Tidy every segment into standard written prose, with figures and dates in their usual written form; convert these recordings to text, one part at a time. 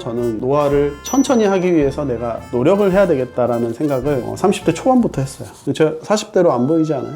저는 노화를 천천히 하기 위해서 내가 노력을 해야 되겠다라는 생각을 30대 초반부터 했어요. 제가 40대로 안 보이지 않아요?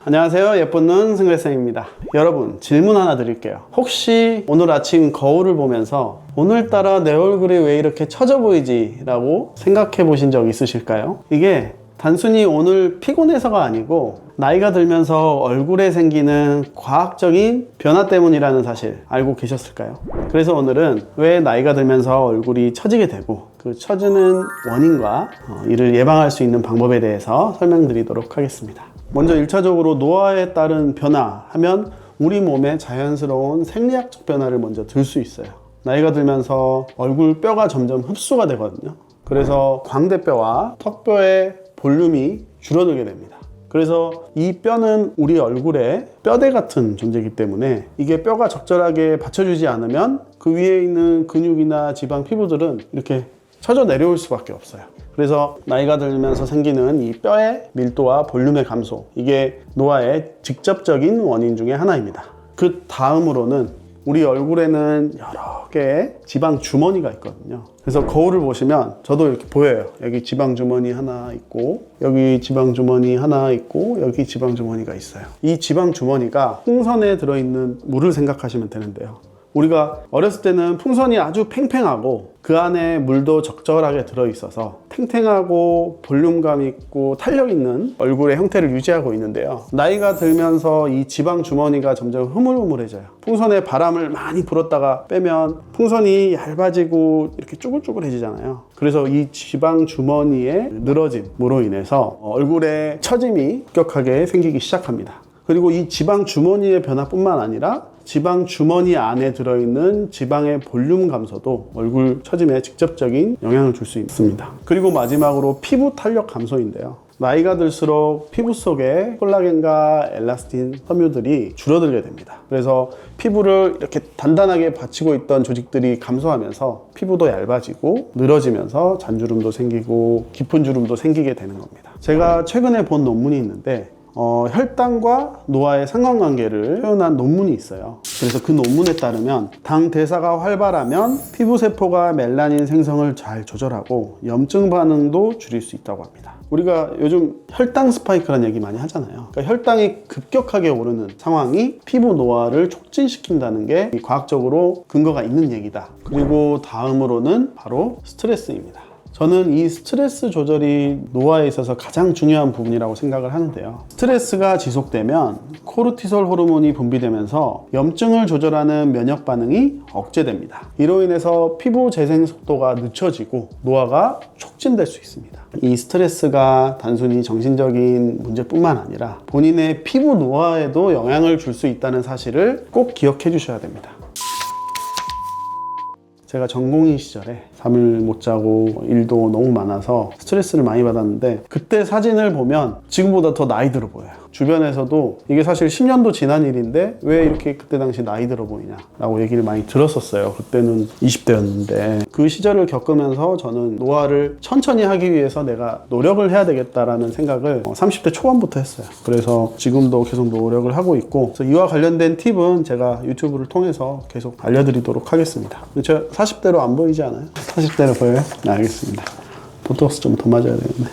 안녕하세요, 예쁜 눈 승글쌤입니다. 여러분, 질문 하나 드릴게요. 혹시 오늘 아침 거울을 보면서 오늘따라 내 얼굴이 왜 이렇게 처져 보이지? 라고 생각해 보신 적 있으실까요? 이게 단순히 오늘 피곤해서가 아니고 나이가 들면서 얼굴에 생기는 과학적인 변화 때문이라는 사실 알고 계셨을까요? 그래서 오늘은 왜 나이가 들면서 얼굴이 처지게 되고 그 처지는 원인과 이를 예방할 수 있는 방법에 대해서 설명드리도록 하겠습니다. 먼저 1차적으로 노화에 따른 변화 하면 우리 몸에 자연스러운 생리학적 변화를 먼저 들 수 있어요. 나이가 들면서 얼굴 뼈가 점점 흡수가 되거든요. 그래서 광대뼈와 턱뼈의 볼륨이 줄어들게 됩니다. 그래서 이 뼈는 우리 얼굴에 뼈대 같은 존재이기 때문에 이게 뼈가 적절하게 받쳐주지 않으면 그 위에 있는 근육이나 지방, 피부들은 이렇게 처져 내려올 수밖에 없어요. 그래서 나이가 들면서 생기는 이 뼈의 밀도와 볼륨의 감소, 이게 노화의 직접적인 원인 중에 하나입니다. 그 다음으로는 우리 얼굴에는 여러 개의 지방 주머니가 있거든요. 그래서 거울을 보시면 저도 이렇게 보여요. 여기 지방 주머니 하나 있고, 여기 지방 주머니 하나 있고, 여기 지방 주머니가 있어요. 이 지방 주머니가 풍선에 들어있는 물을 생각하시면 되는데요. 우리가 어렸을 때는 풍선이 아주 팽팽하고 그 안에 물도 적절하게 들어있어서 탱탱하고 볼륨감 있고 탄력 있는 얼굴의 형태를 유지하고 있는데요. 나이가 들면서 이 지방 주머니가 점점 흐물흐물해져요. 풍선에 바람을 많이 불었다가 빼면 풍선이 얇아지고 이렇게 쭈글쭈글해지잖아요. 그래서 이 지방 주머니의 늘어짐으로 인해서 얼굴에 처짐이 급격하게 생기기 시작합니다. 그리고 이 지방 주머니의 변화뿐만 아니라 지방 주머니 안에 들어있는 지방의 볼륨 감소도 얼굴 처짐에 직접적인 영향을 줄 수 있습니다. 그리고 마지막으로 피부 탄력 감소인데요. 나이가 들수록 피부 속에 콜라겐과 엘라스틴 섬유들이 줄어들게 됩니다. 그래서 피부를 이렇게 단단하게 받치고 있던 조직들이 감소하면서 피부도 얇아지고 늘어지면서 잔주름도 생기고 깊은 주름도 생기게 되는 겁니다. 제가 최근에 본 논문이 있는데 혈당과 노화의 상관관계를 표현한 논문이 있어요. 그래서 그 논문에 따르면 당 대사가 활발하면 피부세포가 멜라닌 생성을 잘 조절하고 염증 반응도 줄일 수 있다고 합니다. 우리가 요즘 혈당 스파이크라는 얘기 많이 하잖아요. 그러니까 혈당이 급격하게 오르는 상황이 피부 노화를 촉진시킨다는 게 과학적으로 근거가 있는 얘기다. 그리고 다음으로는 바로 스트레스입니다. 저는 이 스트레스 조절이 노화에 있어서 가장 중요한 부분이라고 생각을 하는데요. 스트레스가 지속되면 코르티솔 호르몬이 분비되면서 염증을 조절하는 면역 반응이 억제됩니다. 이로 인해서 피부 재생 속도가 늦춰지고 노화가 촉진될 수 있습니다. 이 스트레스가 단순히 정신적인 문제뿐만 아니라 본인의 피부 노화에도 영향을 줄 수 있다는 사실을 꼭 기억해 주셔야 됩니다. 제가 전공의 시절에 잠을 못 자고 일도 너무 많아서 스트레스를 많이 받았는데 그때 사진을 보면 지금보다 더 나이 들어 보여요. 주변에서도 이게 사실 10년도 지난 일인데 왜 이렇게 그때 당시 나이 들어 보이냐 라고 얘기를 많이 들었었어요. 그때는 20대였는데 그 시절을 겪으면서 저는 노화를 천천히 하기 위해서 내가 노력을 해야 되겠다라는 생각을 30대 초반부터 했어요. 그래서 지금도 계속 노력을 하고 있고, 그래서 이와 관련된 팁은 제가 유튜브를 통해서 계속 알려드리도록 하겠습니다. 제가 40대로 안 보이지 않아요? 40대로 보여요? 네, 알겠습니다. 보톡스 좀 더 맞아야 되겠네.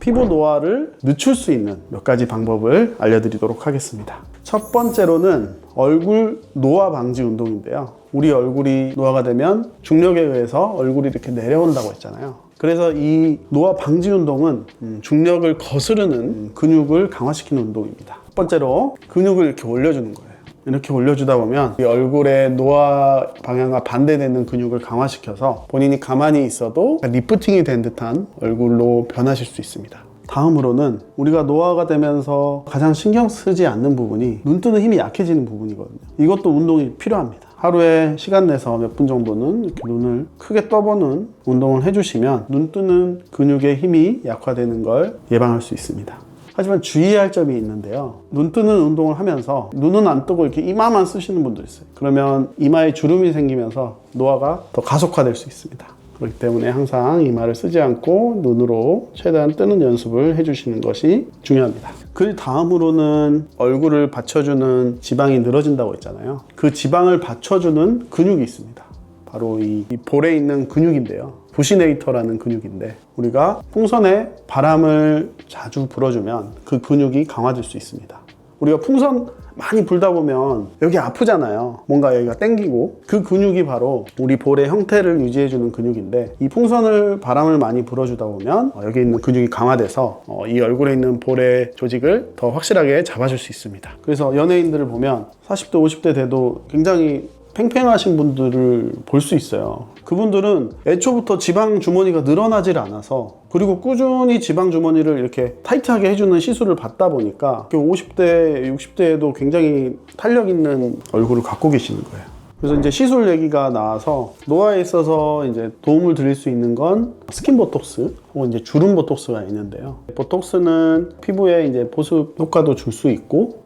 피부 노화를 늦출 수 있는 몇 가지 방법을 알려드리도록 하겠습니다. 첫 번째로는 얼굴 노화 방지 운동인데요. 우리 얼굴이 노화가 되면 중력에 의해서 얼굴이 이렇게 내려온다고 했잖아요. 그래서 이 노화 방지 운동은 중력을 거스르는 근육을 강화시키는 운동입니다. 첫 번째로 근육을 이렇게 올려주는 거예요. 이렇게 올려주다 보면 이 얼굴의 노화 방향과 반대되는 근육을 강화시켜서 본인이 가만히 있어도 리프팅이 된 듯한 얼굴로 변하실 수 있습니다. 다음으로는 우리가 노화가 되면서 가장 신경 쓰지 않는 부분이 눈 뜨는 힘이 약해지는 부분이거든요. 이것도 운동이 필요합니다. 하루에 시간 내서 몇 분 정도는 이렇게 눈을 크게 떠보는 운동을 해주시면 눈 뜨는 근육의 힘이 약화되는 걸 예방할 수 있습니다. 하지만 주의해야 할 점이 있는데요. 눈 뜨는 운동을 하면서 눈은 안 뜨고 이렇게 이마만 쓰시는 분도 있어요. 그러면 이마에 주름이 생기면서 노화가 더 가속화될 수 있습니다. 그렇기 때문에 항상 이마를 쓰지 않고 눈으로 최대한 뜨는 연습을 해주시는 것이 중요합니다. 그 다음으로는 얼굴을 받쳐주는 지방이 늘어진다고 했잖아요. 그 지방을 받쳐주는 근육이 있습니다. 바로 이 볼에 있는 근육인데요. 부시네이터라는 근육인데, 우리가 풍선에 바람을 자주 불어주면 그 근육이 강화될 수 있습니다. 우리가 풍선 많이 불다 보면 여기 아프잖아요. 뭔가 여기가 당기고, 그 근육이 바로 우리 볼의 형태를 유지해주는 근육인데, 이 풍선을 바람을 많이 불어주다 보면 여기 있는 근육이 강화돼서 이 얼굴에 있는 볼의 조직을 더 확실하게 잡아줄 수 있습니다. 그래서 연예인들을 보면 40대 50대 돼도 굉장히 팽팽하신 분들을 볼 수 있어요. 그분들은 애초부터 지방 주머니가 늘어나질 않아서, 그리고 꾸준히 지방 주머니를 이렇게 타이트하게 해주는 시술을 받다 보니까 50대, 60대에도 굉장히 탄력 있는 얼굴을 갖고 계시는 거예요. 그래서 이제 시술 얘기가 나와서 노화에 있어서 이제 도움을 드릴 수 있는 건 스킨 보톡스 혹은 이제 주름 보톡스가 있는데요. 보톡스는 피부에 이제 보습 효과도 줄 수 있고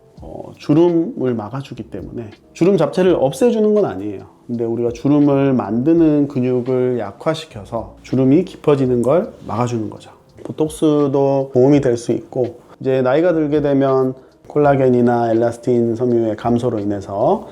주름을 막아주기 때문에, 주름 자체를 없애주는 건 아니에요. 근데 우리가 주름을 만드는 근육을 약화시켜서 주름이 깊어지는 걸 막아주는 거죠. 보톡스도 도움이 될 수 있고, 이제 나이가 들게 되면 콜라겐이나 엘라스틴 섬유의 감소로 인해서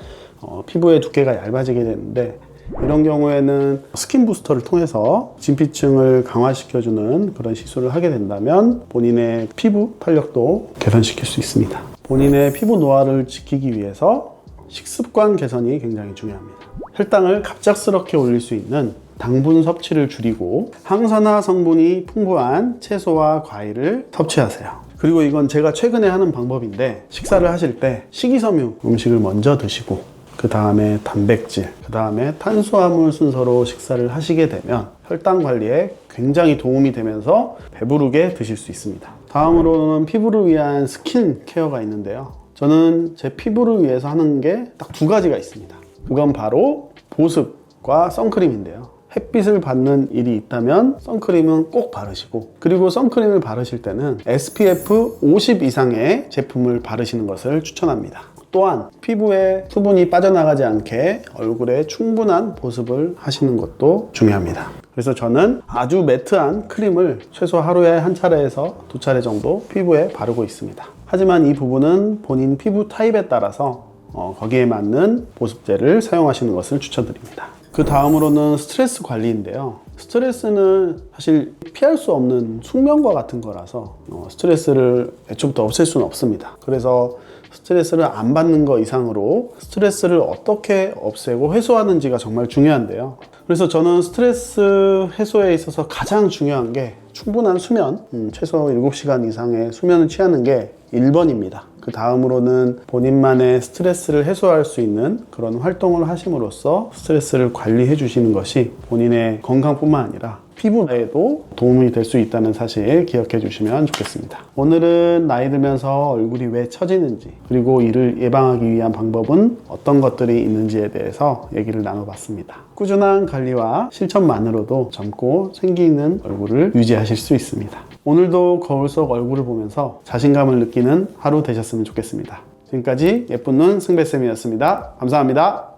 피부의 두께가 얇아지게 되는데, 이런 경우에는 스킨 부스터를 통해서 진피층을 강화시켜주는 그런 시술을 하게 된다면 본인의 피부 탄력도 개선시킬 수 있습니다. 본인의 피부 노화를 지키기 위해서 식습관 개선이 굉장히 중요합니다. 혈당을 갑작스럽게 올릴 수 있는 당분 섭취를 줄이고 항산화 성분이 풍부한 채소와 과일을 섭취하세요. 그리고 이건 제가 최근에 하는 방법인데, 식사를 하실 때 식이섬유 음식을 먼저 드시고 그 다음에 단백질, 그 다음에 탄수화물 순서로 식사를 하시게 되면 혈당 관리에 굉장히 도움이 되면서 배부르게 드실 수 있습니다. 다음으로는 피부를 위한 스킨 케어가 있는데요. 저는 제 피부를 위해서 하는 게 딱 두 가지가 있습니다. 그건 바로 보습과 선크림인데요. 햇빛을 받는 일이 있다면 선크림은 꼭 바르시고, 그리고 선크림을 바르실 때는 SPF 50 이상의 제품을 바르시는 것을 추천합니다. 또한 피부에 수분이 빠져나가지 않게 얼굴에 충분한 보습을 하시는 것도 중요합니다. 그래서 저는 아주 매트한 크림을 최소 하루에 한 차례에서 두 차례 정도 피부에 바르고 있습니다. 하지만 이 부분은 본인 피부 타입에 따라서 거기에 맞는 보습제를 사용하시는 것을 추천드립니다. 그 다음으로는 스트레스 관리인데요. 스트레스는 사실 피할 수 없는 숙명과 같은 거라서 스트레스를 애초부터 없앨 수는 없습니다. 그래서 스트레스를 안 받는 것 이상으로 스트레스를 어떻게 없애고 해소하는지가 정말 중요한데요. 그래서 저는 스트레스 해소에 있어서 가장 중요한 게 충분한 수면, 최소 7시간 이상의 수면을 취하는 게 1번입니다. 그 다음으로는 본인만의 스트레스를 해소할 수 있는 그런 활동을 하심으로써 스트레스를 관리해 주시는 것이 본인의 건강뿐만 아니라 피부에도 도움이 될 수 있다는 사실 기억해 주시면 좋겠습니다. 오늘은 나이 들면서 얼굴이 왜 처지는지, 그리고 이를 예방하기 위한 방법은 어떤 것들이 있는지에 대해서 얘기를 나눠봤습니다. 꾸준한 관리와 실천만으로도 젊고 생기 있는 얼굴을 유지하실 수 있습니다. 오늘도 거울 속 얼굴을 보면서 자신감을 느끼는 하루 되셨으면 좋겠습니다. 지금까지 예쁜 눈 승배쌤이었습니다. 감사합니다.